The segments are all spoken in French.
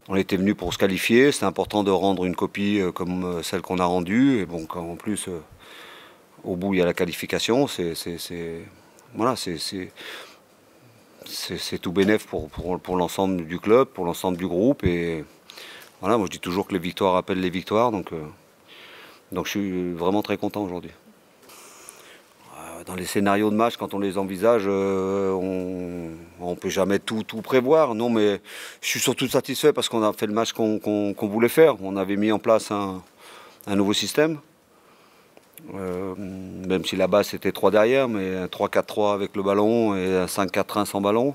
On était venu pour se qualifier, c'est important de rendre une copie comme celle qu'on a rendue. Et bon, en plus, au bout, il y a la qualification. Voilà, c'est tout bénef pour l'ensemble du club, pour l'ensemble du groupe. Et voilà, moi je dis toujours que les victoires appellent les victoires. Donc je suis vraiment très content aujourd'hui. Dans les scénarios de match, quand on les envisage, on ne peut jamais tout prévoir. Non, mais je suis surtout satisfait parce qu'on a fait le match qu'on voulait faire. On avait mis en place un nouveau système. Même si la base c'était 3 derrière, mais un 3-4-3 avec le ballon et un 5-4-1 sans ballon.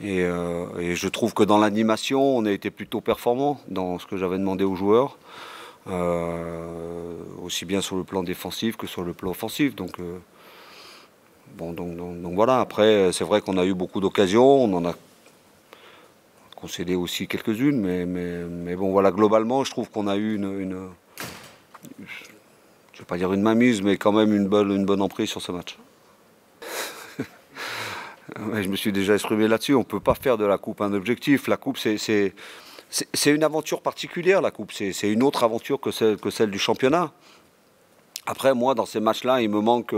Et je trouve que dans l'animation, on a été plutôt performant dans ce que j'avais demandé aux joueurs. Aussi bien sur le plan défensif que sur le plan offensif. Donc voilà, après c'est vrai qu'on a eu beaucoup d'occasions, on en a concédé aussi quelques-unes, mais bon voilà, globalement je trouve qu'on a eu je vais pas dire une mainmise, mais quand même une bonne emprise sur ce match. Je me suis déjà exprimé là-dessus, on ne peut pas faire de la coupe un objectif. La coupe c'est une aventure particulière, la coupe, c'est une autre aventure que celle du championnat. Après moi dans ces matchs-là il me manque...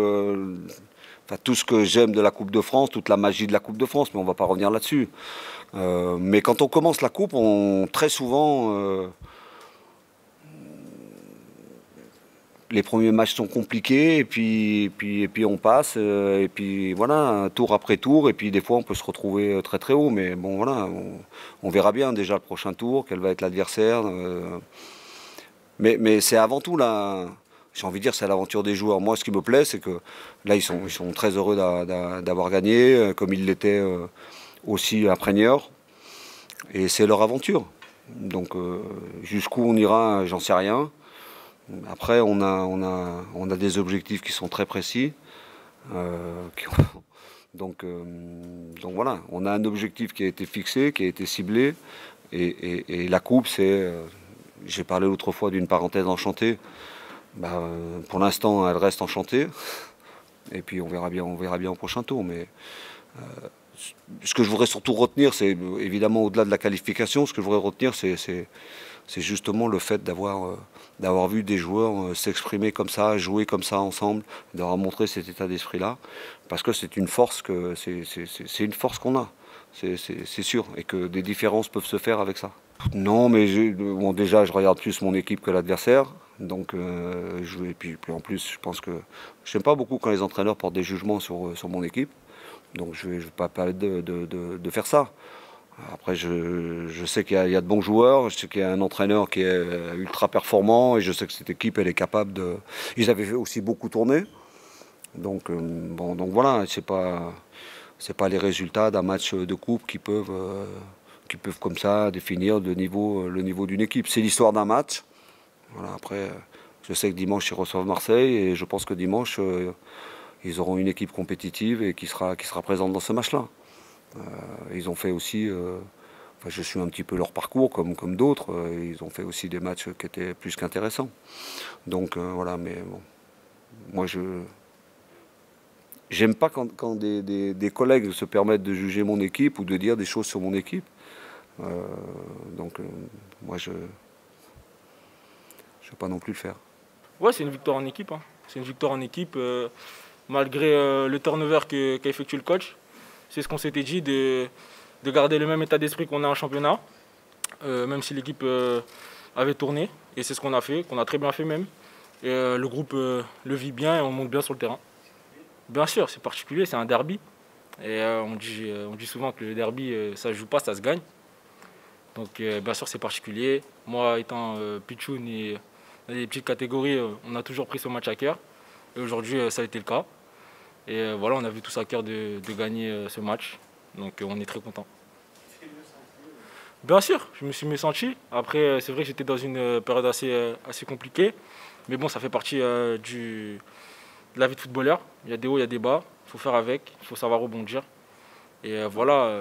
Enfin, tout ce que j'aime de la Coupe de France, toute la magie de la Coupe de France, mais on ne va pas revenir là-dessus. Mais quand on commence la Coupe, très souvent, les premiers matchs sont compliqués, et puis on passe, et puis voilà, tour après tour, et puis des fois on peut se retrouver très très haut, mais bon voilà, on verra bien déjà le prochain tour, quel va être l'adversaire. Mais c'est avant tout là. J'ai envie de dire, c'est l'aventure des joueurs. Moi, ce qui me plaît, c'est que là, ils sont très heureux d'avoir gagné, comme ils l'étaient aussi à Prégneur. Et c'est leur aventure. Donc, jusqu'où on ira, j'en sais rien. Après, on a des objectifs qui sont très précis. Qui ont- donc voilà, on a un objectif qui a été fixé, qui a été ciblé. Et la coupe, j'ai parlé l'autre fois d'une parenthèse enchantée. Pour l'instant, elle reste enchantée. Et puis on verra bien au prochain tour. Mais ce que je voudrais surtout retenir, c'est évidemment au-delà de la qualification, ce que je voudrais retenir, c'est justement le fait d'avoir vu des joueurs s'exprimer comme ça, jouer comme ça ensemble, d'avoir montré cet état d'esprit-là, parce que c'est une force c'est une force qu'on a, c'est sûr, et que des différences peuvent se faire avec ça. Non, mais bon, déjà, je regarde plus mon équipe que l'adversaire. Donc, et puis en plus, je pense que je n'aime pas beaucoup quand les entraîneurs portent des jugements sur mon équipe. Donc, je ne vais pas permettre de faire ça. Après, je sais qu'il y a de bons joueurs, je sais qu'il y a un entraîneur qui est ultra performant et je sais que cette équipe, elle est capable de. Ils avaient aussi beaucoup tourné. Donc, bon, donc voilà, c'est pas les résultats d'un match de coupe qui peuvent comme ça définir le niveau d'une équipe. C'est l'histoire d'un match. Voilà, après, je sais que dimanche, ils reçoivent Marseille et je pense que dimanche, ils auront une équipe compétitive et qui sera présente dans ce match-là. Ils ont fait aussi, enfin, je suis un petit peu leur parcours comme d'autres, ils ont fait aussi des matchs qui étaient plus qu'intéressants. Donc voilà, mais bon, moi j'aime pas quand des collègues se permettent de juger mon équipe ou de dire des choses sur mon équipe. Donc moi je ne vais pas non plus le faire. Ouais, c'est une victoire en équipe, hein. C'est une victoire en équipe, malgré le turnover qu'a effectué le coach. C'est ce qu'on s'était dit, de garder le même état d'esprit qu'on a en championnat, même si l'équipe avait tourné. Et c'est ce qu'on a fait, qu'on a très bien fait même. Et le groupe le vit bien et on monte bien sur le terrain. Bien sûr, c'est particulier, c'est un derby. Et on dit souvent que le derby, ça ne se joue pas, ça se gagne. Donc bien sûr, c'est particulier. Moi, étant pitchoun et dans les petites catégories, on a toujours pris ce match à cœur. Et aujourd'hui, ça a été le cas. Et voilà, on a vu tous à cœur de gagner ce match. Donc on est très content. Bien sûr, je me suis mieux senti. Après, c'est vrai que j'étais dans une période assez compliquée. Mais bon, ça fait partie de la vie de footballeur. Il y a des hauts, il y a des bas. Il faut faire avec, il faut savoir rebondir. Et voilà,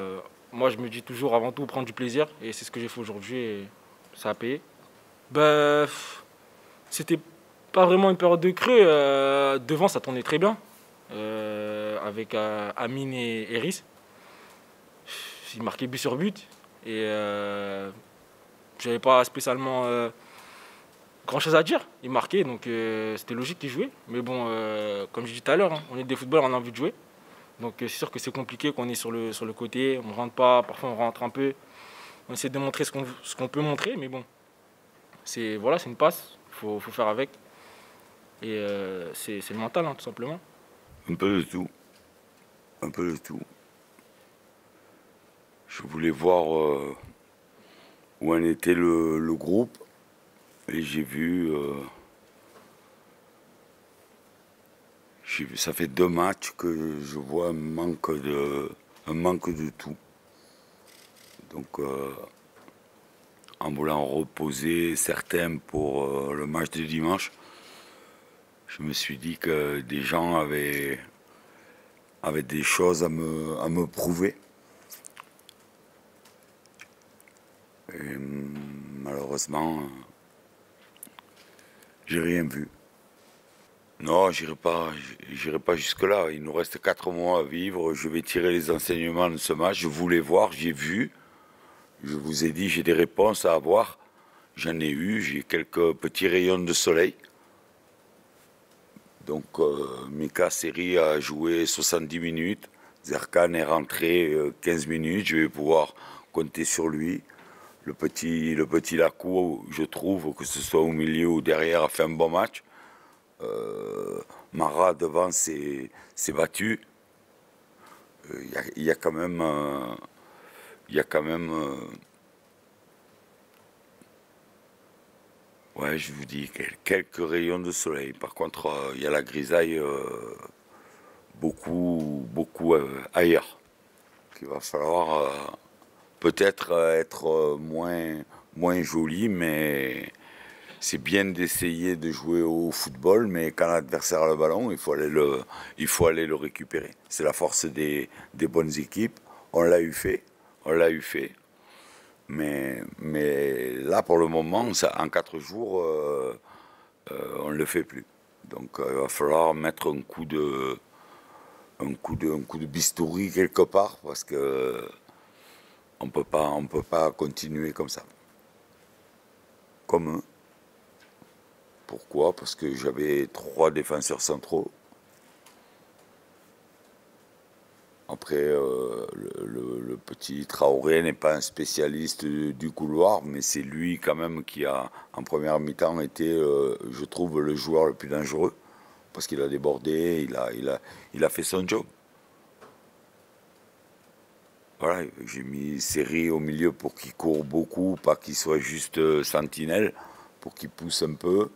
moi je me dis toujours avant tout prendre du plaisir. Et c'est ce que j'ai fait aujourd'hui et ça a payé. Ben, c'était pas vraiment une période de creux. Devant, ça tournait très bien. Avec Amine et Eris. Ils marquaient but sur but. Et j'avais pas spécialement grand chose à dire. Il marquait, donc c'était logique qu'il jouait. Mais bon, comme je dis tout à l'heure, hein, on est des footballeurs, on a envie de jouer. Donc c'est sûr que c'est compliqué qu'on est sur le côté, on ne rentre pas, parfois on rentre un peu. On essaie de montrer ce qu'on peut montrer, mais bon, voilà, c'est une passe, faut faire avec. Et c'est le mental, hein, tout simplement. Un peu de tout. Un peu de tout. Je voulais voir où en était le groupe et j'ai vu, ça fait 2 matchs que je vois un manque de tout. Donc en voulant reposer certains pour le match de dimanche, je me suis dit que des gens avaient des choses à me prouver. Et malheureusement, j'ai rien vu. Non, j'irai pas jusque-là. Il nous reste 4 mois à vivre. Je vais tirer les enseignements de ce match. Je voulais voir, j'ai vu. Je vous ai dit, j'ai des réponses à avoir. J'en ai eu, j'ai quelques petits rayons de soleil. Donc Mika Seri a joué 70 minutes. Zerkan est rentré 15 minutes. Je vais pouvoir compter sur lui. Le petit Lacou, je trouve, que ce soit au milieu ou derrière, a fait un bon match. Mara devant s'est battu. Il y a quand même, ouais, je vous dis, quelques rayons de soleil. Par contre, il y a la grisaille beaucoup ailleurs. Il va falloir peut-être être moins joli, mais c'est bien d'essayer de jouer au football, mais quand l'adversaire a le ballon, il faut aller le récupérer. C'est la force des bonnes équipes. On l'a eu fait. Mais là, pour le moment, en 4 jours, on ne le fait plus. Donc il va falloir mettre un coup de bistouri quelque part, parce que on peut pas continuer comme ça. Comme eux. Pourquoi? Parce que j'avais 3 défenseurs centraux. Après, le petit Traoré n'est pas un spécialiste du couloir, mais c'est lui quand même qui a, en première mi-temps, été, je trouve, le joueur le plus dangereux, parce qu'il a débordé, il a fait son job. Voilà, j'ai mis Seri au milieu pour qu'il court beaucoup, pas qu'il soit juste sentinelle, pour qu'il pousse un peu.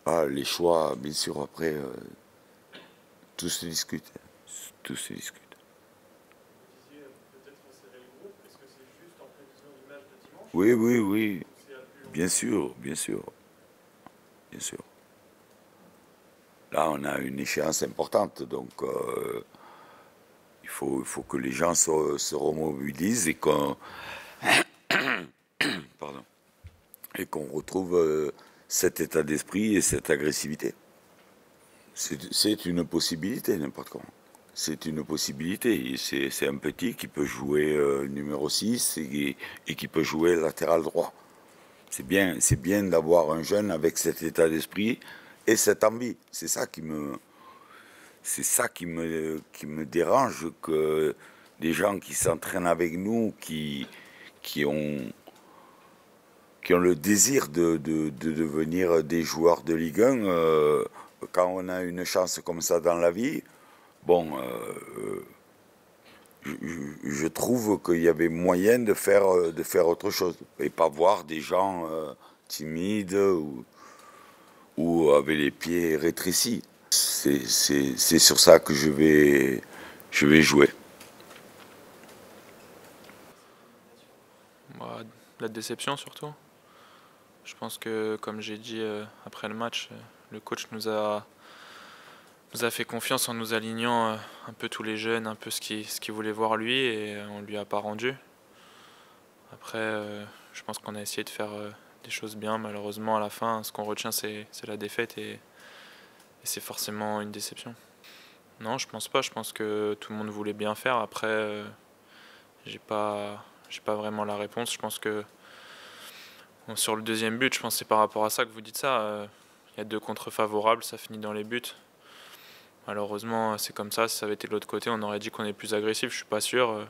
Ah, les choix, bien sûr, après, tout se discute. Tout se discute. Vous disiez peut-être resserrer le groupe. Est-ce que c'est juste en prévision du match de dimanche? Oui. Bien sûr. Là, on a une échéance importante, donc il faut que les gens se remobilisent et qu'on pardon, et qu'on retrouve cet état d'esprit et cette agressivité. C'est une possibilité, n'importe comment. C'est une possibilité. C'est un petit qui peut jouer numéro 6 et qui peut jouer latéral droit. C'est bien d'avoir un jeune avec cet état d'esprit et cette envie. C'est ça qui me dérange, que des gens qui s'entraînent avec nous, qui ont le désir de devenir des joueurs de Ligue 1, quand on a une chance comme ça dans la vie, bon, je trouve qu'il y avait moyen de faire autre chose et pas voir des gens timides ou avec les pieds rétrécis. C'est sur ça que je vais jouer. Bah, la déception surtout. Je pense que, comme j'ai dit après le match, le coach nous a fait confiance en nous alignant un peu tous les jeunes, un peu ce qu'il voulait voir lui, et on lui a pas rendu. Après, je pense qu'on a essayé de faire des choses bien. Malheureusement, à la fin, ce qu'on retient, c'est la défaite, et c'est forcément une déception. Non, je pense pas. Je pense que tout le monde voulait bien faire. Après, j'ai pas j'ai pas vraiment la réponse. Je pense que sur le deuxième but, je pense que c'est par rapport à ça que vous dites ça. Il y a 2 contres favorables, ça finit dans les buts. Malheureusement, c'est comme ça. Si ça avait été de l'autre côté, on aurait dit qu'on est plus agressif. Je suis pas sûr.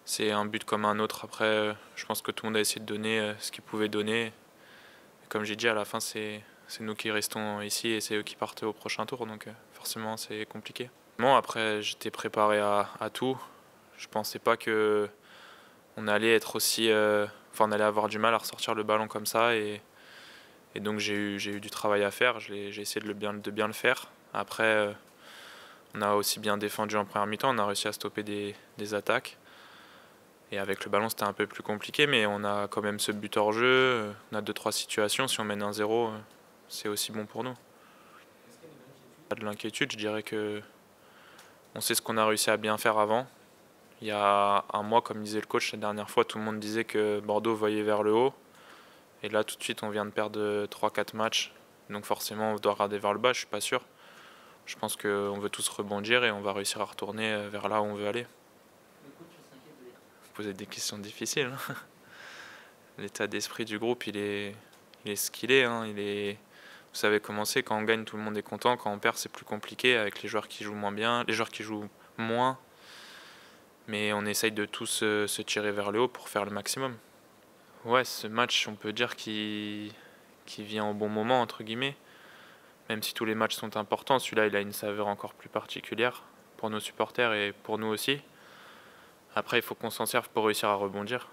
C'est un but comme un autre. Après, je pense que tout le monde a essayé de donner ce qu'il pouvait donner. Et comme j'ai dit, à la fin, c'est nous qui restons ici et c'est eux qui partent au prochain tour. Donc forcément, c'est compliqué. Bon, après, j'étais préparé à tout. Je pensais pas que on allait être aussi, on allait avoir du mal à ressortir le ballon comme ça. Et donc j'ai eu du travail à faire. J'ai essayé de bien le faire. Après, on a aussi bien défendu en première mi-temps. On a réussi à stopper des attaques. Et avec le ballon, c'était un peu plus compliqué, mais on a quand même ce but hors jeu. On a 2-3 situations. Si on mène 1-0, c'est aussi bon pour nous. Pas de l'inquiétude, je dirais que on sait ce qu'on a réussi à bien faire avant. Il y a un mois, comme disait le coach la dernière fois, tout le monde disait que Bordeaux voyait vers le haut. Et là, tout de suite, on vient de perdre 3-4 matchs. Donc forcément, on doit regarder vers le bas, je suis pas sûr. Je pense qu'on veut tous rebondir et on va réussir à retourner vers là où on veut aller. Vous posez des questions difficiles. L'état d'esprit du groupe, il est ce qu'il est. Vous savez comment c'est, quand on gagne, tout le monde est content. Quand on perd, c'est plus compliqué avec les joueurs qui jouent moins bien, les joueurs qui jouent moins. Mais on essaye de tous se tirer vers le haut pour faire le maximum. Ouais, ce match, on peut dire qu'il vient au bon moment, entre guillemets. Même si tous les matchs sont importants, celui-là, il a une saveur encore plus particulière pour nos supporters et pour nous aussi. Après, il faut qu'on s'en serve pour réussir à rebondir.